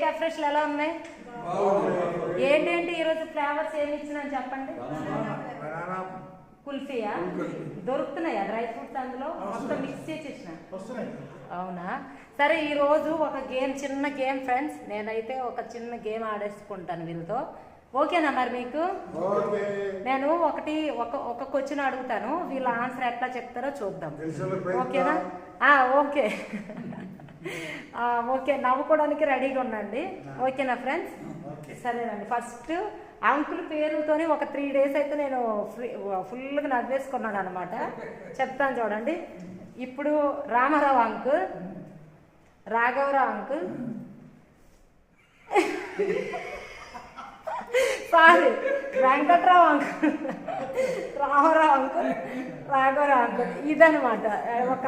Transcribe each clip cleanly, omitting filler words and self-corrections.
Cake ఫ్రెష్లు ఎలా ఉన్నాయి? ఏంటంటే ఈరోజు ఫ్లేవర్స్ ఏమి ఇచ్చినా చెప్పండి. కుల్ఫీయా దొరుకుతున్నాయా? డ్రై ఫ్రూట్స్ అందులో మొత్తం మిక్స్ చేసి ఇచ్చిన. అవునా? సరే, ఈరోజు ఒక గేమ్, చిన్న గేమ్ ఫ్రెండ్స్. నేనైతే ఒక చిన్న గేమ్ ఆడేసుకుంటాను వీళ్ళతో. ఓకేనా మరి మీకు? నేను ఒక క్వశ్చన్ అడుగుతాను, వీళ్ళ ఆన్సర్ ఎట్లా చెప్తారో చూద్దాం. ఓకేనా? ఓకే. ఓకే, నవ్వుకోవడానికి రెడీగా ఉండండి. ఓకేనా ఫ్రెండ్స్? సరేనండి. ఫస్ట్ అంకుల్ పేరుతోని ఒక 3 days అయితే నేను ఫుల్గా నవ్వేసుకున్నాను అనమాట. చెప్తాను చూడండి. ఇప్పుడు రామారావు అంకుల్, రాఘవరావు uncle, sorry Venkatrao uncle, Ramarao uncle, రాఘవరావు అంకుల్, ఇదనమాట. ఒక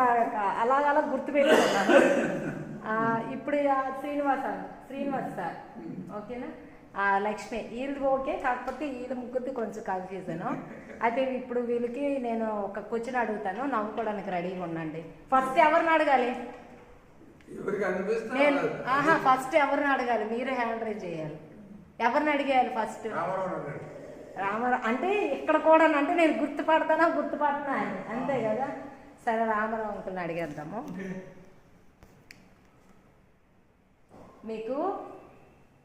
అలా గుర్తుపెట్టుకున్నాను. ఇప్పుడు శ్రీనివాస్ సార్, ఓకేనా? లక్ష్మి, వీళ్ళు ఓకే. కాకపోతే వీళ్ళ ముగ్గురిది కొంచెం కన్ఫ్యూజన్. అయితే ఇప్పుడు వీళ్ళకి నేను ఒక క్వశ్చన్ అడుగుతాను, నవ్వుకోవడానికి రెడీగా ఉండండి. ఫస్ట్ ఎవరిని అడగాలి? నేను ఫస్ట్ ఎవరిని అడగాలి? మీరే హ్యాండ్ రైజ్ చేయాలి. ఎవరిని అడిగేయాలి ఫస్ట్? రామారావు అంటే ఇక్కడ కూడా అంటే నేను గుర్తుపడుతున్నా అంతే కదా. సరే, రామారావు అంకుల్ని అడిగేద్దాము. మీకు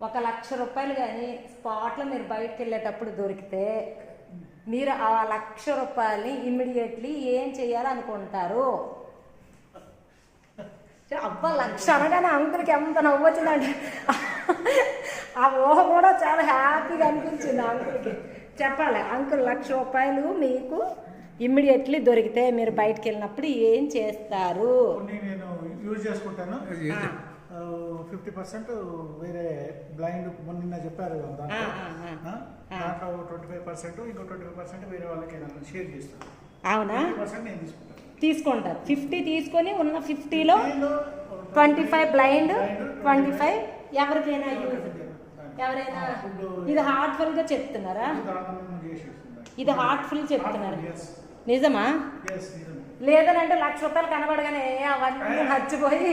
1,00,000 రూపాయలు కానీ స్పాట్లో మీరు బయటకు వెళ్ళేటప్పుడు దొరికితే మీరు ఆ 1,00,000 రూపాయలని ఇమ్మీడియట్లీ ఏం చేయాలనుకుంటారు? అబ్బా, 1,00,000 అనగానే అంకుల్కి ఎంత నవ్వు వచ్చిందంటే ఆ ఊహ కూడా చాలా హ్యాపీగా అనిపించింది అంకుల్కి. చెప్పాలి అంకుల్, 1,00,000 రూపాయలు మీకు ఇమ్మీడియట్లీ దొరికితే మీరు బయటకు వెళ్ళినప్పుడు ఏం చేస్తారు? నేను యూజ్ చేసుకుంటాను. 50% వేరే బ్లైండ్ నిన్న చెప్పారు దాంట్లో 25%, ఇంకో 25% వేరే వాళ్ళకి షేర్ చేస్తాను. అవునా? నేను తీసుకుంటారు. 50 తీసుకొని ఉన్న 50లో 25 బ్లైండ్, 25 ఎవరికైనా యూజ్. ఎవరైనా ఇది హార్ట్ఫుల్ గా చెప్తున్నారా? ఇది హార్ట్ఫుల్ చెప్తున్నారు. నిజమా? లేదనంటే 1,00,000 రూపాయలు కనబడగానే అవన్నీ మర్చిపోయి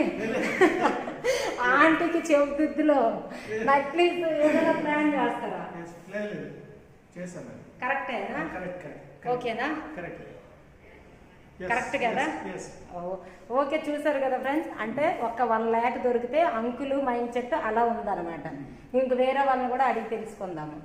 ఆంటీకి చెవుదిద్దులో నక్లీస్ ఏదైనా ప్లాన్ చేస్తారా? కరెక్టేనా? ఓకేనా? కరెక్ట్ కదా? ఓకే, చూసారు కదా ఫ్రెండ్స్. అంటే ఒక 1 lakh దొరికితే అంకులు మైండ్ సెట్ అలా ఉందన్నమాట. ఇంక వేరే వాళ్ళని కూడా అడిగి తెలుసుకుందాము.